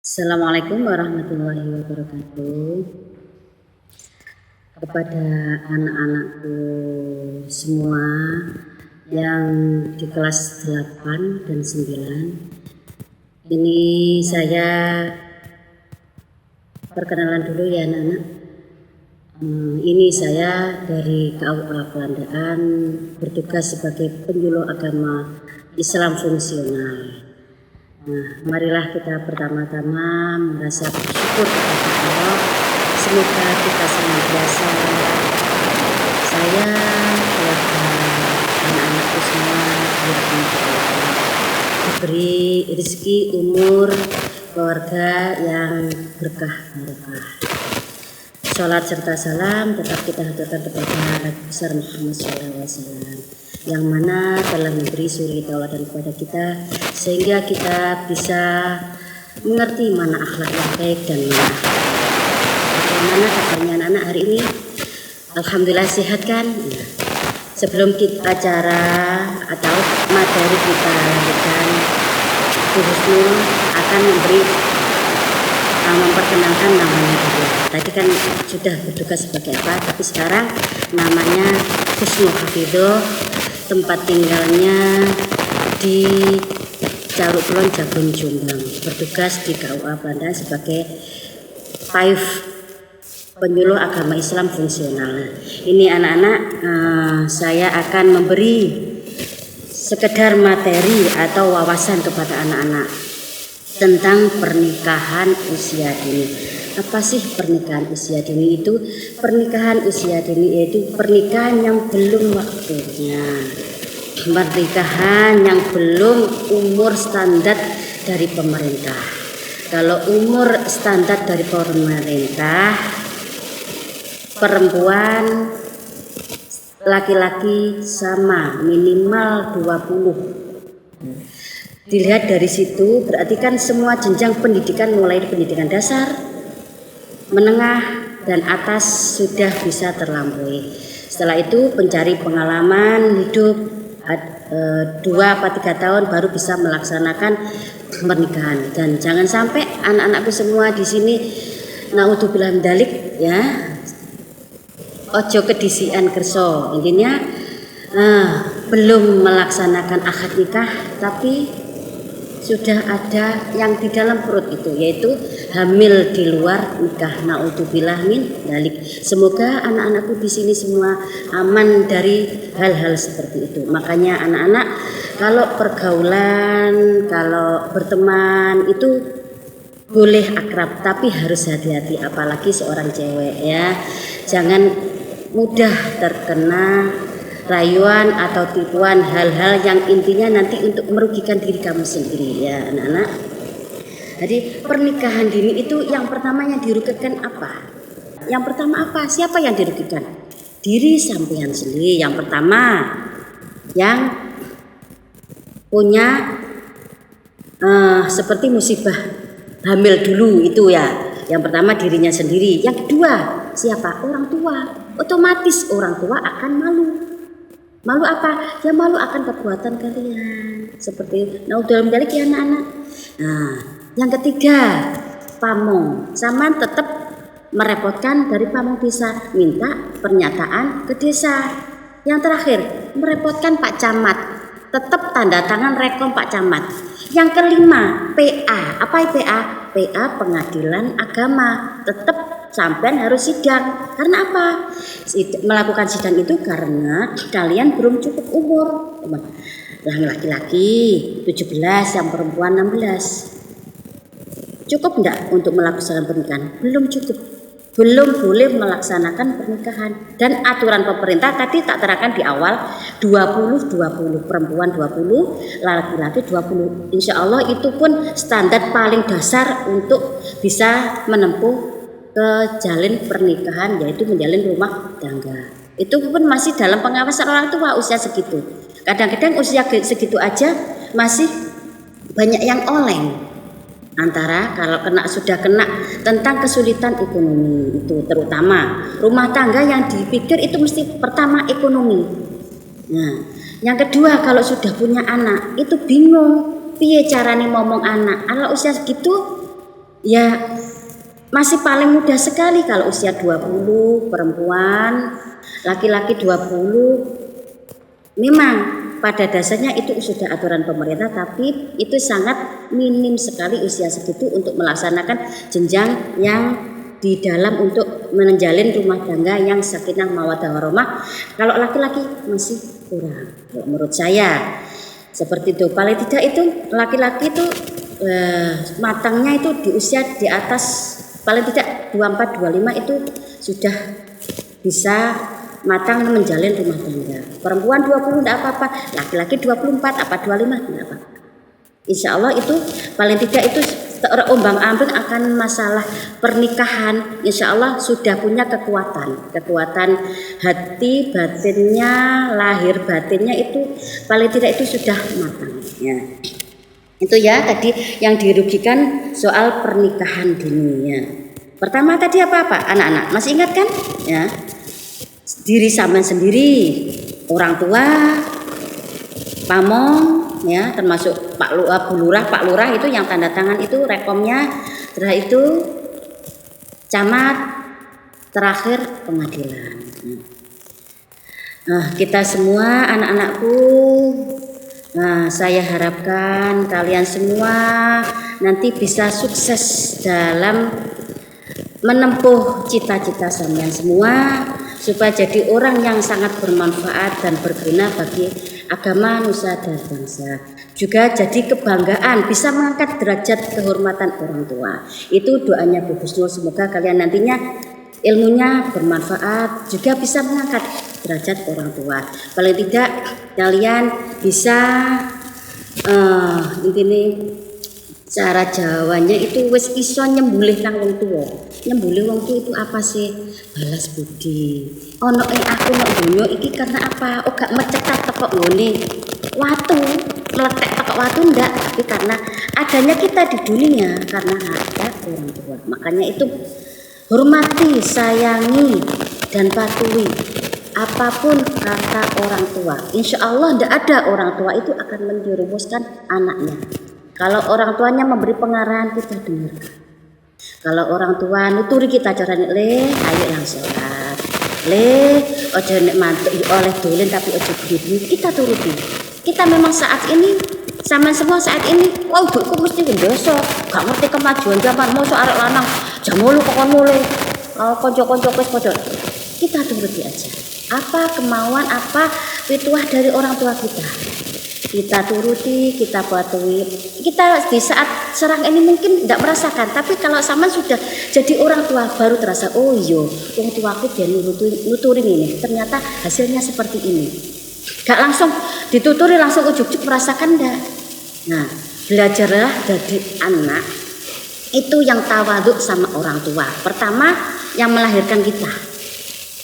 Assalamualaikum warahmatullahi wabarakatuh. Kepada anak-anakku semua yang di kelas 8 dan 9, ini saya perkenalan dulu ya anak-anak. Ini saya dari KUA Pelandaan, bertugas sebagai penyuluh agama Islam fungsional. Nah, marilah kita pertama-tama merasa bersyukur kepada Allah. Semoga kita senantiasa, saya, keluarga, anak-anakku semua diberi rezeki, umur, keluarga yang berkah barokah. Salat serta salam tetap kita haturkan kepada Nabi besar Muhammad SAW, yang mana telah memberi suri tauladan kepada kita sehingga kita bisa mengerti mana akhlak yang baik dan mana. Bagaimana kabarnya anak-anak hari ini? Alhamdulillah sehat kan? Ya. Sebelum kita acara atau materi kita lanjutkan, Bu Husnul akan memperkenalkan namanya dulu. Tadi kan sudah bertugas sebagai apa, tapi sekarang namanya Husnul Hafidho, tempat tinggalnya di Caruk Kulon, Jagung, Jombang, bertugas di KUA Pelandaan sebagai PAIF, penyuluh agama Islam fungsional. Ini anak-anak, saya akan memberi sekedar materi atau wawasan kepada anak-anak tentang pernikahan usia dini. Apa sih pernikahan usia dini itu? Pernikahan usia dini yaitu pernikahan yang belum waktunya, pernikahan yang belum umur standar dari pemerintah. Kalau umur standar dari pemerintah, perempuan laki-laki sama minimal 20. Dilihat dari situ berarti kan semua jenjang pendidikan mulai dari pendidikan dasar, menengah, dan atas sudah bisa terlampaui. Setelah itu pencari pengalaman hidup 2-3 tahun baru bisa melaksanakan pernikahan. Dan jangan sampai anak-anakku semua di sini naudzubillah min dzalik ya, ojo kedisian kerso, intinya belum melaksanakan akad nikah tapi sudah ada yang di dalam perut itu, yaitu hamil di luar nikah. Naudzubillah min dzalik. Semoga anak-anakku di sini semua aman dari hal-hal seperti itu. Makanya anak-anak kalau pergaulan, kalau berteman itu boleh akrab, tapi harus hati-hati, apalagi seorang cewek ya. Jangan mudah terkena rayuan atau tipuan hal-hal yang intinya nanti untuk merugikan diri kamu sendiri ya anak-anak. Jadi pernikahan dini itu yang pertama yang dirugikan apa? Yang pertama apa? Siapa yang dirugikan? Diri sampean sendiri yang pertama, yang punya seperti musibah hamil dulu itu ya. Yang pertama dirinya sendiri. Yang kedua siapa? Orang tua. Otomatis orang tua akan malu. Malu apa? Ya malu akan perbuatan kalian. Seperti naudzubillah min dzalik ya anak-anak. Nah, yang ketiga, pamong. Sama tetap merepotkan dari pamong desa, minta pernyataan ke desa. Yang terakhir, merepotkan Pak Camat. Tetap tanda tangan rekom Pak Camat. Yang kelima, PA. Apa PA? PA pengadilan agama. Tetap sampean harus sidang. Karena apa? Melakukan sidang itu karena kalian belum cukup umur. Yang laki-laki 17, yang perempuan 16. Cukup enggak untuk melaksanakan pernikahan? Belum cukup. Belum boleh melaksanakan pernikahan. Dan aturan pemerintah tadi tak terangkan di awal 20-20, perempuan 20, laki-laki 20. Insya Allah itu pun standar paling dasar untuk bisa menempuh ke jalin pernikahan, yaitu menjalin rumah tangga. Itu pun masih dalam pengawasan orang tua usia segitu. Kadang-kadang usia segitu aja masih banyak yang oleng. Antara kalau sudah kena tentang kesulitan ekonomi itu, terutama rumah tangga yang dipikir itu mesti pertama ekonomi. Nah, yang kedua kalau sudah punya anak itu bingung piye carane ngomong anak. Ala usia segitu Ya masih paling muda sekali kalau usia 20 perempuan, laki-laki 20. Memang pada dasarnya itu sudah aturan pemerintah, tapi itu sangat minim sekali usia segitu untuk melaksanakan jenjang yang di dalam untuk menjalin rumah tangga yang sakinah mawaddah warahmah. Kalau laki-laki masih kurang, menurut saya seperti itu. Paling tidak itu laki-laki itu matangnya itu di usia di atas paling tidak 24-25 itu sudah bisa matang menjalin rumah tangga. Perempuan 20 tidak apa-apa, laki-laki 24 apa 25 tidak apa-apa. Insya Allah itu paling tidak itu terombang-ambing akan masalah pernikahan. Insya Allah sudah punya kekuatan hati batinnya, lahir batinnya itu paling tidak itu sudah matang. Ya. Itu ya tadi yang dirugikan soal pernikahan dini ya. Pertama tadi apa anak-anak masih ingat kan? Ya. Diri sampean sendiri, orang tua, pamong ya, termasuk Pak Lurah itu yang tanda tangan itu rekomnya, setelah itu camat, terakhir pengadilan. Nah, kita semua anak-anakku, nah, saya harapkan kalian semua nanti bisa sukses dalam menempuh cita-cita sampean semua supaya jadi orang yang sangat bermanfaat dan berguna bagi agama, nusa dan bangsa. Juga jadi kebanggaan bisa mengangkat derajat kehormatan orang tua. Itu doanya Bu Husnul, semoga kalian nantinya ilmunya bermanfaat, juga bisa mengangkat derajat orang tua. Paling tidak kalian bisa intinya cara Jawanya itu wis iso nyembulih kang wong tuwa. Nyembulih wong tuwa itu apa sih? Balas budi. Ono aku nek donya iki karena apa? Oh gak mecetat teko ngene watu, meletek teko watu ndak, tapi karena adanya kita di dunia karena ada orang tua. Makanya itu hormati, sayangi dan patuhi apapun kata orang tua. Insya Allah ndak ada orang tua itu akan menjerumuskan anaknya. Kalau orang tuanya memberi pengarahan kita dengarkan. Kalau orang tua nuturi kita carane le, ayo langsung sholat. Le, ojo nek mantuk oleh dolen tapi ojo begini. Kita turuti. Kita memang saat ini sama semua saat ini, wah ibuku mesti ndoso, gak ngerti kemajuan zaman mosok arek lanang jam 8 kok mulai. Kanca-kanca wis padha. Kita turuti aja. Apa kemauan, apa pituah dari orang tua kita. Kita turuti, kita patuhi. Kita di saat serang ini mungkin tidak merasakan, tapi kalau sama sudah jadi orang tua baru terasa, oh iya, orang tuaku dia nuturin ini, ternyata hasilnya seperti ini. Gak langsung dituturi langsung ujuk-ujuk merasakan enggak. Nah, belajarlah dari anak itu yang tawaduk sama orang tua. Pertama yang melahirkan kita,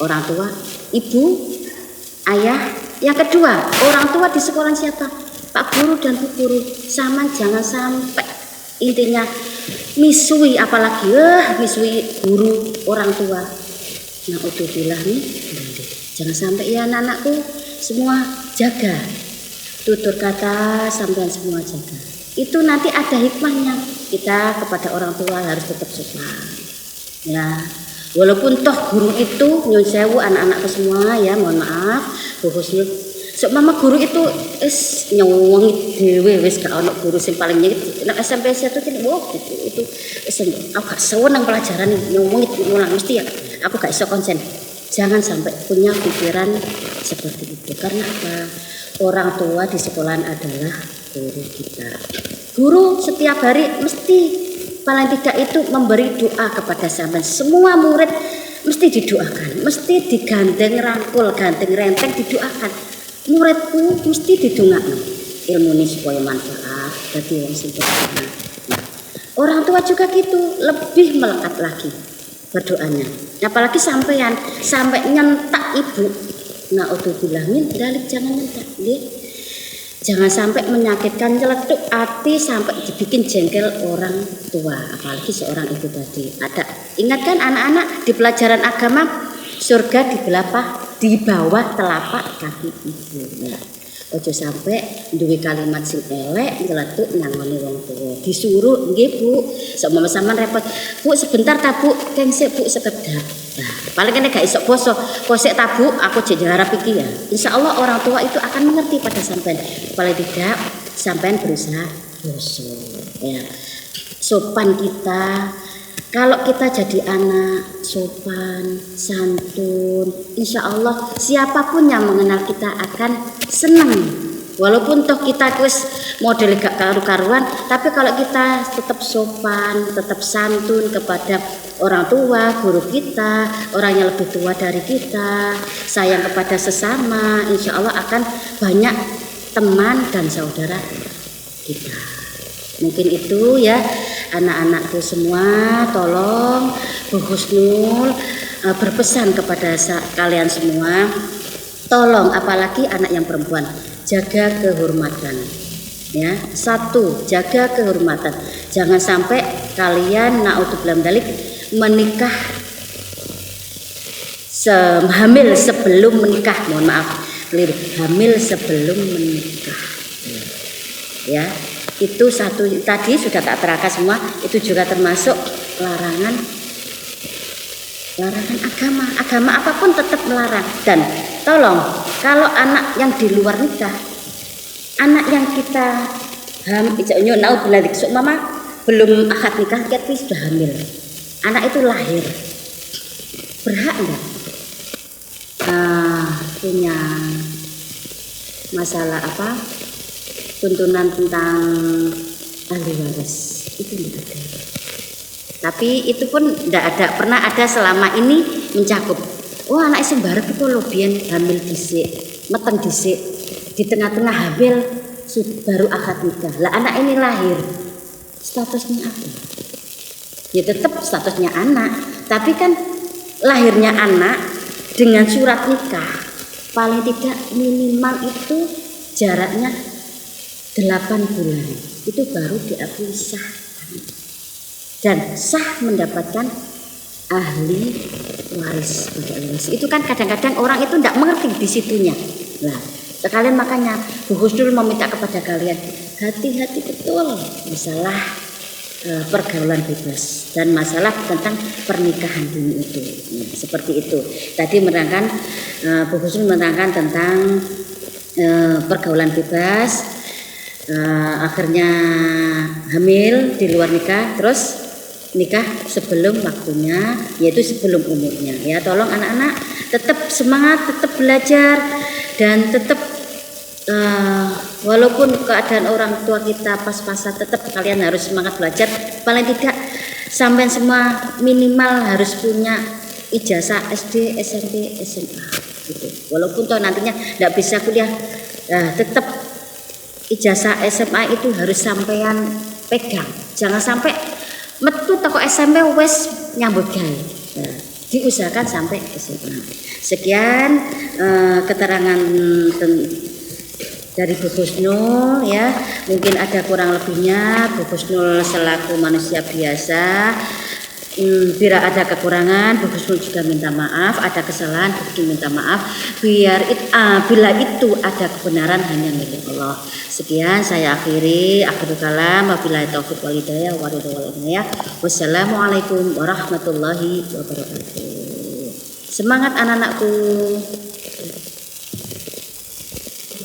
orang tua, ibu, ayah. Yang kedua, orang tua di sekolah siapa? Pak guru dan Bu guru. Sama jangan sampai intinya misui, apalagi misui guru orang tua. Nah, udzubillah nih. Jangan sampai ya anak-anakku semua jaga. Tutur kata sampean semua jaga. Itu nanti ada hikmahnya. Kita kepada orang tua harus tetap sopan. Ya. Walaupun toh guru itu nyun sewu anak-anakku semua ya, mohon maaf Bu Husnul. Sok mama guru itu nyeweng dhewe wis gak ono guru sing paling nyengit. Nek SMP 1 itu aku gak seneng pelajaran nyeweng ngulang mesti ya. Aku gak iso konsen. Jangan sampai punya pikiran seperti itu. Karena apa? Orang tua di sekolahan adalah guru kita. Guru setiap hari mesti paling tidak itu memberi doa kepada sampean. Semua murid mesti didoakan, mesti digandeng rangkul, gandeng renteng didoakan. Muridku mesti didongakno ilmune supaya manfaat dadi wong sing berguna. Nah, orang tua juga gitu, lebih melekat lagi berdoanya. Apalagi sampean sampai nyentak ibu. Nah, udzubillah min dzalik, jangan nyentak, nggih. Jangan sampai menyakitkan nyeletuk hati sampai dibikin jengkel orang tua, apalagi seorang ibu tadi. Ada ingatkan anak-anak di pelajaran agama surga di bawah telapak kaki ibu. Nah, Ojo sampai duwe kalimat sing elek nyeletuk nangone wong tuwa. Disuruh nggih Bu, seumpama sampean repot, Bu sebentar ta Bu, kengsik Bu sekedap. Nah, paling kene gak iso poso, kosek ta Bu, aku jek harap iki ya. Insyaallah orang tua itu akan mengerti pada sampean. Paling tidak sampean berusaha poso. Ya. Sopan kita, kalau kita jadi anak sopan, santun, insya Allah siapapun yang mengenal kita akan senang. Walaupun toh kita wis model gak karu-karuan, tapi kalau kita tetap sopan, tetap santun kepada orang tua, guru kita, orang yang lebih tua dari kita, sayang kepada sesama, insya Allah akan banyak teman dan saudara kita. Mungkin itu ya anak-anakku semua, tolong Bu Husnul berpesan kepada kalian semua, tolong apalagi anak yang perempuan, jaga kehormatan ya. Satu, jaga kehormatan, jangan sampai kalian naudzubillah dalik menikah hamil sebelum menikah, mohon maaf keliru, hamil sebelum menikah ya. Itu satu tadi sudah tak terangkan semua, itu juga termasuk larangan agama apapun tetap melarang. Dan tolong kalau anak yang di luar nikah, anak yang kita mama belum akad nikah tapi sudah hamil, anak itu lahir, berhak enggak punya masalah tuntunan tentang ahli waris? Itu tidak ada. Tapi itu pun tidak pernah ada selama ini mencakup. Oh anak sembarang itu loh biyen hamil dhisik, meteng dhisik, di tengah-tengah hamil baru akad nikah. Lah anak ini lahir, statusnya apa? Ya tetap statusnya anak, tapi kan lahirnya anak dengan surat nikah paling tidak minimal itu jaraknya 8 bulan, itu baru diakui sah dan sah mendapatkan ahli waris. Itu kan kadang-kadang orang itu tidak mengerti di situnya. Nah, sekalian makanya Bu Husnul meminta kepada kalian hati-hati betul masalah pergaulan bebas dan masalah tentang pernikahan dini itu. Nah, seperti itu. Tadi menerangkan Bu Husnul menerangkan tentang pergaulan bebas. Akhirnya hamil di luar nikah, terus nikah sebelum waktunya, yaitu sebelum umurnya ya. Tolong anak-anak tetap semangat, tetap belajar dan tetap walaupun keadaan orang tua kita pas-pasan, tetap kalian harus semangat belajar. Paling tidak sampai semua minimal harus punya ijazah SD, SMP, SMA gitu. Walaupun toh nantinya tidak bisa kuliah, tetap ijazah SMA itu harus sampean pegang. Jangan sampai metu toko SMP wes nyambut gawe. Diusahakan sampai SMA. Sekian keterangan dari Bu Husnul ya. Mungkin ada kurang lebihnya, Bu Husnul selaku manusia biasa. Bila ada kekurangan, Bu Husnul juga minta maaf. Ada kesalahan, Bu Husnul minta maaf. Bila itu ada kebenaran hanya milik Allah. Sekian saya akhiri. Akhirul kalam. Wabillahi taufiq wal hidayah. Wassalamualaikum warahmatullahi wabarakatuh. Semangat anak-anakku.